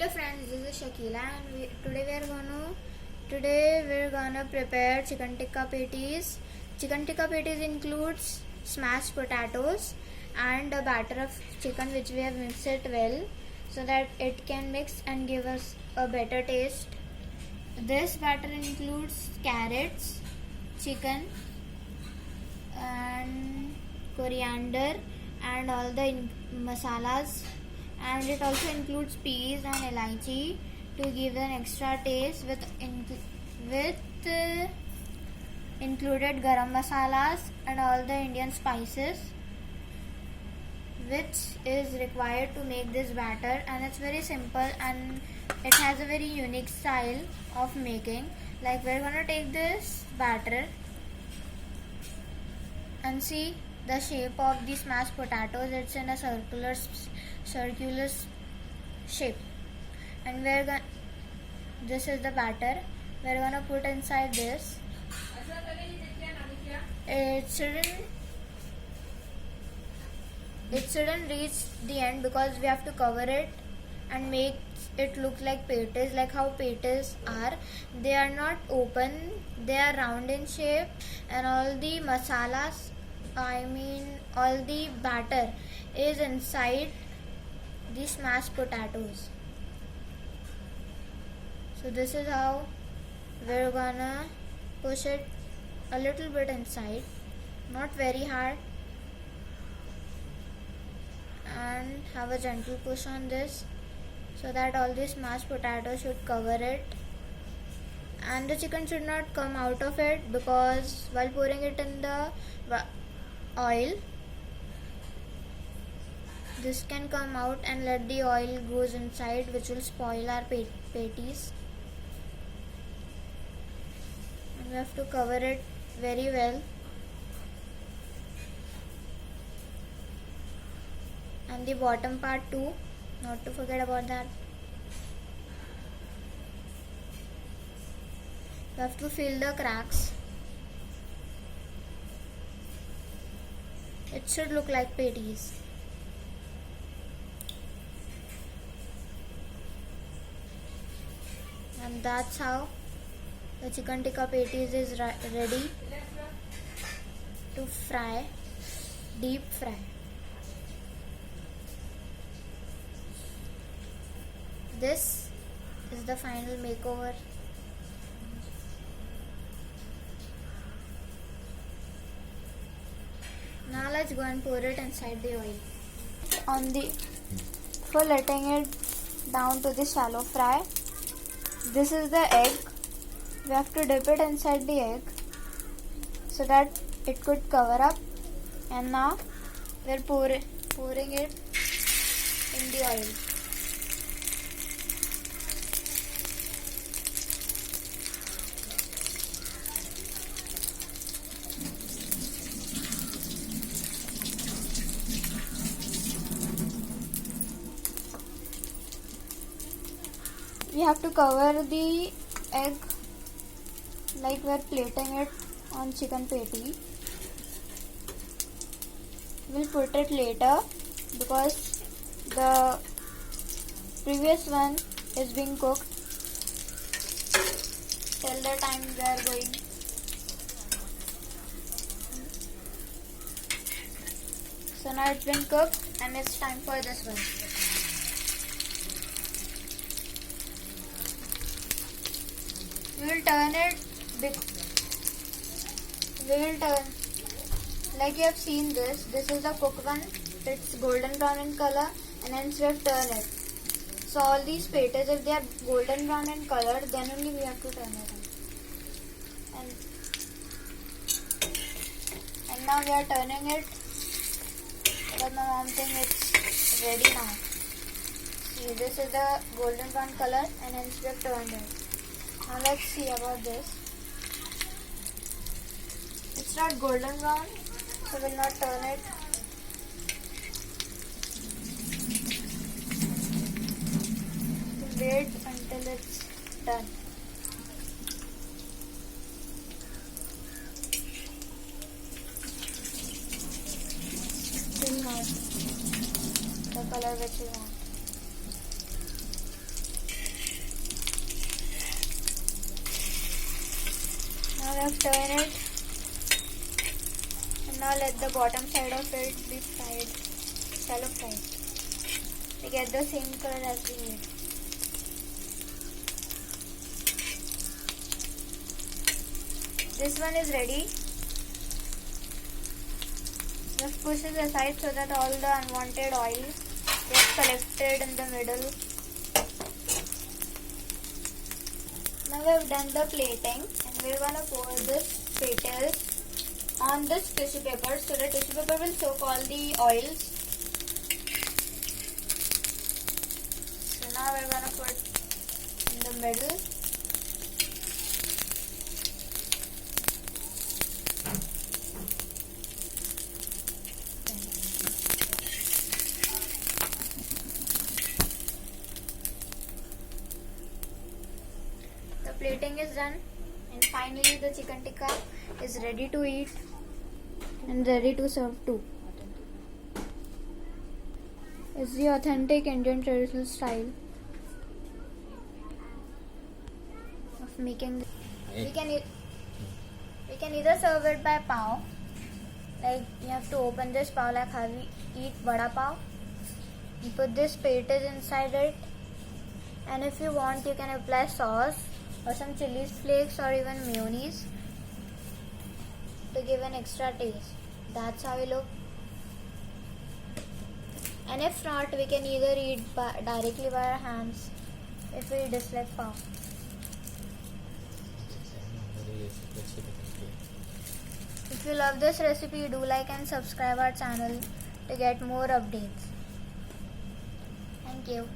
Hello friends, this is Shakila and today we're gonna prepare chicken tikka patties. Chicken tikka patties includes smashed potatoes and a batter of chicken which we have mixed it well so that it can mix and give us a better taste. This batter includes carrots, chicken and coriander and all the masalas, and it also includes peas and elaichi to give an extra taste with included garam masalas and all the Indian spices which is required to make this batter, and it's very simple and it has a very unique style of making. Like, we're gonna take this batter and see the shape of the smashed potatoes. It's in a circular shape, and this is the batter we're gonna put inside this. It shouldn't reach the end because we have to cover it and make it look like patties, like how patties are. They are not open, they are round in shape, and all the masalas, all the batter is inside the smashed potatoes. So this is how we're gonna push it a little bit inside, not very hard, and have a gentle push on this so that all the mashed potatoes should cover it, and the chicken should not come out of it because while pouring it in the oil, this can come out and let the oil goes inside, which will spoil our patties. And we have to cover it very well, and the bottom part too, not to forget about that. You have to fill the cracks. It should look like patties. And that's how the chicken tikka patties is ready to fry, deep fry. This is the final makeover. Now let's go and pour it inside the oil. For letting it down to the shallow fry, this is the egg. We have to dip it inside the egg so that it could cover up, and now we're pouring it in the oil. We have to cover the egg like we're plating it on chicken patty. We'll put it later because the previous one is being cooked till the time we are going. So now it's been cooked and it's time for this one. We will turn like you have seen this. This is the cooked one. It's golden brown in color, and hence we have turned it. So all these patties, if they are golden brown in color, then only we have to turn it on. And now we are turning it because my mom thinks it's ready now. See, this is the golden brown color, and hence we have turned it. Now let's see about this. It's not golden brown, so we'll not turn it. Wait until it's done. Still not the color which you want. turn it, and now let the bottom side of it be fried, shallow fried, to get the same color as we need. This one is ready. Just push it aside so that all the unwanted oil gets collected in the middle. Now we have done the plating, and we're gonna pour this petals on this tissue paper, so the tissue paper will soak all the oils. So now we're gonna put in the middle. The plating is done, and finally the chicken tikka is ready to eat and ready to serve too. It's the authentic Indian traditional style of making. We can either serve it by pav, like you have to open this pav like how we eat vada pav. You put this petas inside it, and if you want you can apply sauce or some chili flakes or even mayonnaise to give an extra taste. That's how we look. And if not, we can either eat directly by our hands if we dislike pav. If you love this recipe, do like and subscribe our channel to get more updates. Thank you.